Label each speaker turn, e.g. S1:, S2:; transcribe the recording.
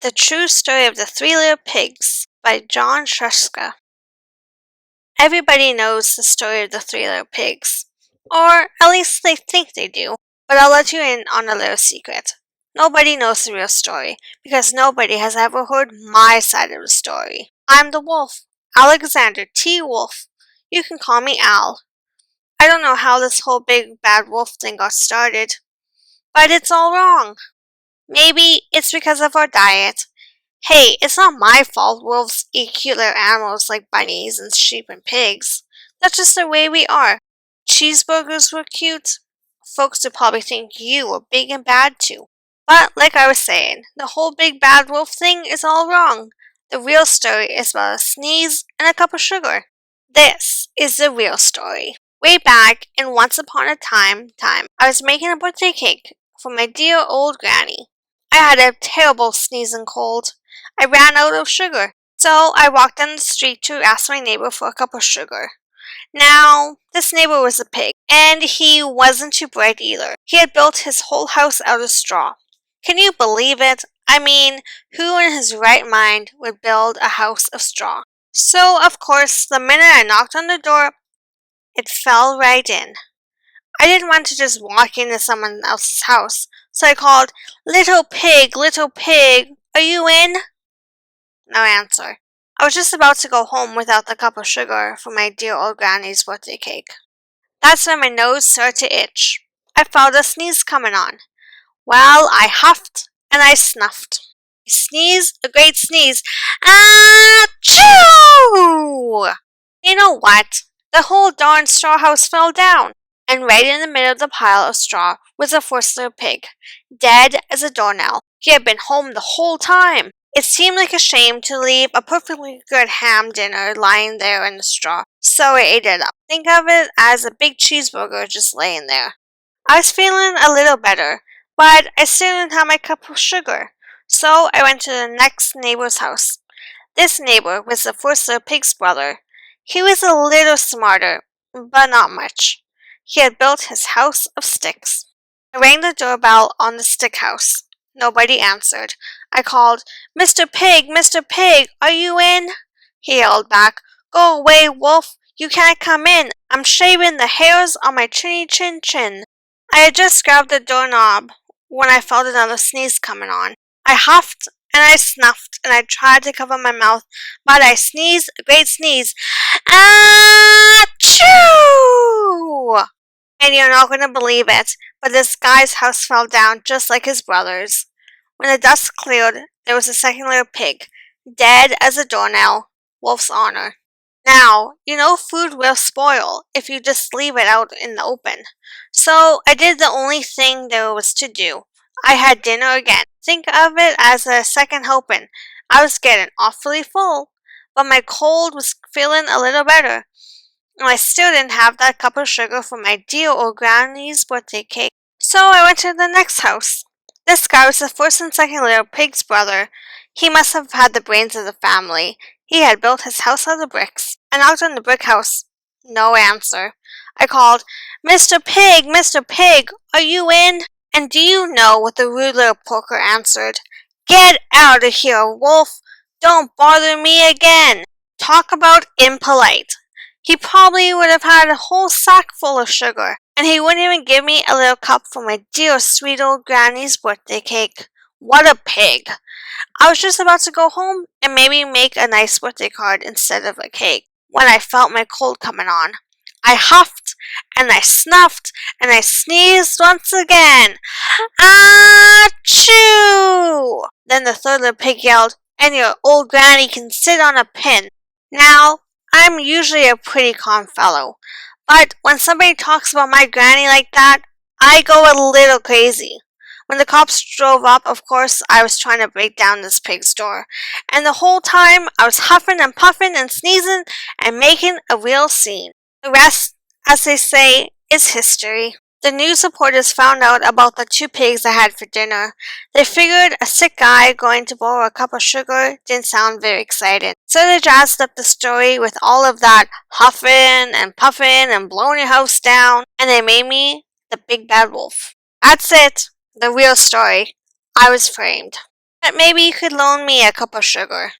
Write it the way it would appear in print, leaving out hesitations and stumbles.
S1: The True Story of the Three Little Pigs by John Shushka. Everybody knows the story of the Three Little Pigs, or at least they think they do, but I'll let you in on a little secret. Nobody knows the real story, because nobody has ever heard my side of the story. I'm the wolf, Alexander T. Wolf. You can call me Al. I don't know how this whole big bad wolf thing got started, but it's all wrong. Maybe it's because of our diet. Hey, it's not my fault wolves eat cute little animals like bunnies and sheep and pigs. That's just the way we are. Cheeseburgers were cute. Folks would probably think you were big and bad too. But like I was saying, the whole big bad wolf thing is all wrong. The real story is about a sneeze and a cup of sugar. This is the real story. Way back in once upon a time, I was making a birthday cake for my dear old granny. I had a terrible sneezing cold. I ran out of sugar, so I walked down the street to ask my neighbor for a cup of sugar. Now, this neighbor was a pig, and he wasn't too bright either. He had built his whole house out of straw. Can you believe it? I mean, who in his right mind would build a house of straw? So, of course, the minute I knocked on the door, it fell right in. I didn't want to just walk into someone else's house, so I called, little pig, are you in?" No answer. I was just about to go home without the cup of sugar for my dear old granny's birthday cake. That's when my nose started to itch. I felt a sneeze coming on. Well, I huffed and I snuffed. I sneezed, a great sneeze. Achoo! You know what? The whole darn straw house fell down, and right in the middle of the pile of straw was a first little pig, dead as a doornail. He had been home the whole time. It seemed like a shame to leave a perfectly good ham dinner lying there in the straw, so I ate it up. Think of it as a big cheeseburger just laying there. I was feeling a little better, but I still didn't have my cup of sugar, so I went to the next neighbor's house. This neighbor was the first little pig's brother. He was a little smarter, but not much. He had built his house of sticks. I rang the doorbell on the stick house. Nobody answered. I called, Mr. Pig, are you in?" He yelled back, "Go away, wolf! You can't come in! I'm shaving the hairs on my chinny chin chin." I had just grabbed the doorknob when I felt another sneeze coming on. I huffed and I snuffed and I tried to cover my mouth, but I sneezed a great sneeze. Achoo! And you're not going to believe it, but this guy's house fell down just like his brother's. When the dust cleared, there was a second little pig, dead as a doornail, Wolf's honor. Now, you know food will spoil if you just leave it out in the open. So I did the only thing there was to do. I had dinner again. Think of it as a second helping. I was getting awfully full, but my cold was feeling a little better. And I still didn't have that cup of sugar for my dear old granny's birthday cake. So I went to the next house. This guy was the first and second little pig's brother. He must have had the brains of the family. He had built his house out of bricks. I knocked on the brick house. No answer. I called, Mr. Pig, are you in?" And do you know what the rude little porker answered? "Get out of here, wolf! Don't bother me again!" Talk about impolite. He probably would have had a whole sack full of sugar, and he wouldn't even give me a little cup for my dear sweet old granny's birthday cake. What a pig! I was just about to go home and maybe make a nice birthday card instead of a cake when I felt my cold coming on. I huffed and I snuffed and I sneezed once again. Achoo! Then the third little pig yelled, "And your old granny can sit on a pin." Now, I'm usually a pretty calm fellow, but when somebody talks about my granny like that, I go a little crazy. When the cops drove up, of course, I was trying to break down this pig's door, and the whole time I was huffing and puffing and sneezing and making a real scene. The rest, as they say, is history. The news reporters found out about the two pigs I had for dinner. They figured a sick guy going to borrow a cup of sugar didn't sound very exciting. So they jazzed up the story with all of that huffing and puffing and blowing your house down, and they made me the big bad wolf. That's it. The real story. I was framed. But maybe you could loan me a cup of sugar.